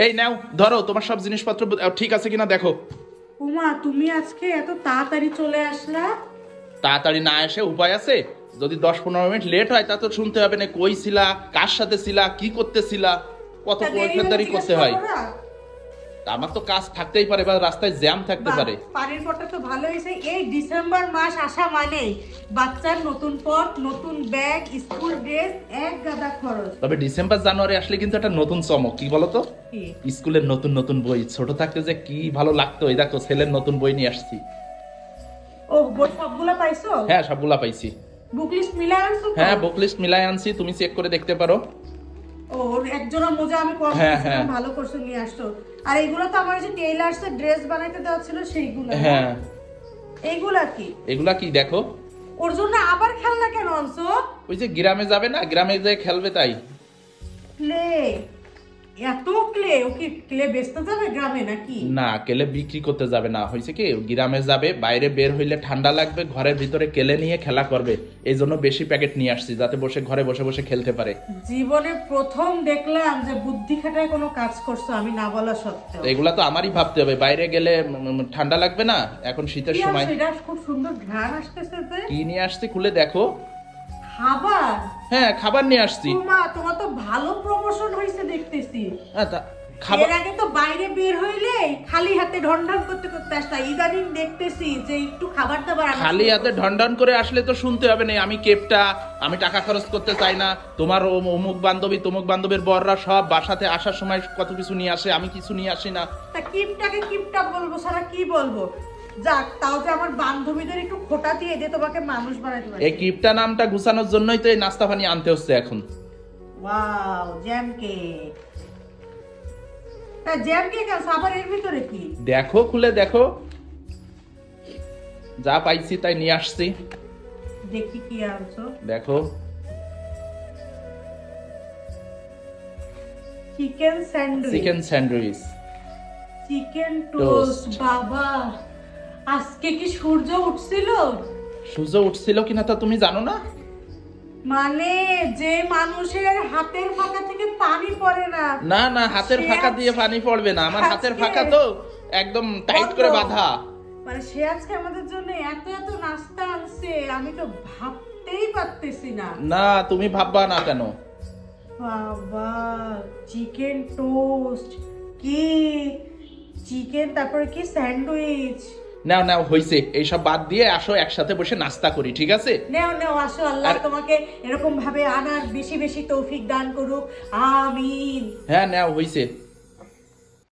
এই নাও ধরো তোমার সব জিনিসপত্র ঠিক আছে কিনা দেখো। উমা, তুমি আজকে এত তাড়াতাড়ি চলে আসলা? তাড়াতাড়ি না এসে উপায় আছে? যদি 10-15 মিনিট লেট হয় তা তো শুনতে হবে না কই ছিলা, কার সাথে ছিলা, কি করতেছিলা, কত পয়সাদারি করতে হয়। আমার তো কাজ থাকতেই পারে বা রাস্তায় জ্যাম থাকতে পারে। পানির পটটা তো ভালো হয়েছে। এই ডিসেম্বর মাস আসা মানে বাচ্চার নতুন পট, নতুন ব্যাগ, স্কুল ড্রেস, এক গাদা খরচ। তবে ডিসেম্বর জানুয়ারি আসলে কিন্তু একটা নতুন চমক, কি বলতো? স্কুলের নতুন নতুন বই। ছোট থাকতে যে কি ভালো লাগতো, এই দেখো ছেলের নতুন বই নিয়ে আসছি। ও, বই সবগুলা পাইছো? হ্যাঁ, সবগুলা পাইছি। বুক লিস্ট মিলাই আনছো? হ্যাঁ, বুক লিস্ট মিলাই আনছি, তুমি চেক করে দেখতে পারো। ও, একজোড়া মোজা আমি কম ভালো করছো নিয়ে আসছো। আর এইগুলো তো আমার যে টেইলার্সের ড্রেস বানাইতে দেওয়া ছিল সেইগুলো। হ্যাঁ, এইগুলা কি? এগুলা কি দেখো। ওর জন্য আবার খেলনা কেন আনছো? ওই যে গ্রামে যাবে না, গ্রামে যে খেলবে তাই। ক্লে? এত ক্লে? ও কি ক্লে বেচতে যাবে গ্রামে নাকি? না, কেলে বিক্রি করতে যাবে না, হয়েছে কি গ্রামে যাবে, বাইরে বের হইলে ঠান্ডা লাগবে, ঘরের ভিতরে কেলে নিয়ে খেলা করবে, এই জন্য বেশি প্যাকেট নিয়ে আসছি যাতে বসে ঘরে বসে বসে খেলতে পারে। জীবনে প্রথম দেখলাম যে বুদ্ধি খাটায় কোনো কাজ করছো আমি না বলা সত্ত্বেও। এগুলা তো আমারই ভাবতে হবে, বাইরে গেলে ঠান্ডা লাগবে না, এখন শীতের সময়। এটা খুব সুন্দর ঘ্রাণ আসতেছে। কি নিয়ে আসছি খুলে দেখো। খাবার? হ্যাঁ, খাবার নিয়ে আসছি। মা, তোমার তো ভালো প্রমোশন হইছে দেখতেছি। খাবার? এর আগে তো বাইরে বের হইলে খালি হাতে ঢনঢন করতে করতে আসতা, ইদানিং দেখতেছি যে একটু খাবার দাবার আনা। খালি হাতে ঢনঢন করে আসলে তো শুনতে হবে না আমি কেপটা, আমি টাকা খরচ করতে চাই না। তোমার অমুক বান্ধবী তমুক বান্ধবীর বররা সব বাসাতে আসার সময় কত কিছু নিয়ে আসে, আমি কিছু নিয়ে আসি না। তা কিপটাকে কিপটা বলবো সারা কি বলবো? যাক, তাও যে আমার বান্ধবীদের একটু খোটা দিয়ে দে তোমাকে মানুষ বানাইতে পারে। এই কিপটা নামটা গুছানোর জন্যই তো এই নাস্তা পানি আনতে হচ্ছে এখন। Wow, jam cake. তা জ্যাম কেক আছে আবার এর ভিতরে কি? দেখো খুলে দেখো, যা পাইছি তাই নিয়ে আসছি। দেখি কি আনছো। দেখো, chicken sandwich. Chicken sandwich, chicken toast. বাবা, আজকে কি সূর্য উঠছিল? সূর্য উঠছিল কিনা তা তুমি জানো না? মানে যে মানুষের হাতের ফাঁকা থেকে পানি পড়ে না। না না, হাতের ফাঁকা দিয়ে পানি পড়বে না, আমার হাতের ফাঁকা তো একদম টাইট করে বাঁধা। মানে সে আজকে আমাদের জন্য এত এত নাস্তা আনছে, আমি তো ভাবতেই পারতেছি না। না, তুমি ভাববা না কেন? বাবা, চিকেন টোস্ট, কি চিকেন, তারপরে কি স্যান্ডউইচ। নাও নাও, হইছে, এইসব বাদ দিয়ে আসো একসাথে বসে নাস্তা করি, ঠিক আছে? নাও নাও, আসো, আল্লাহ তোমাকে এরকম ভাবে আনার বেশি বেশি তৌফিক দান করুক, আমিন। হ্যাঁ নাও, হইছে।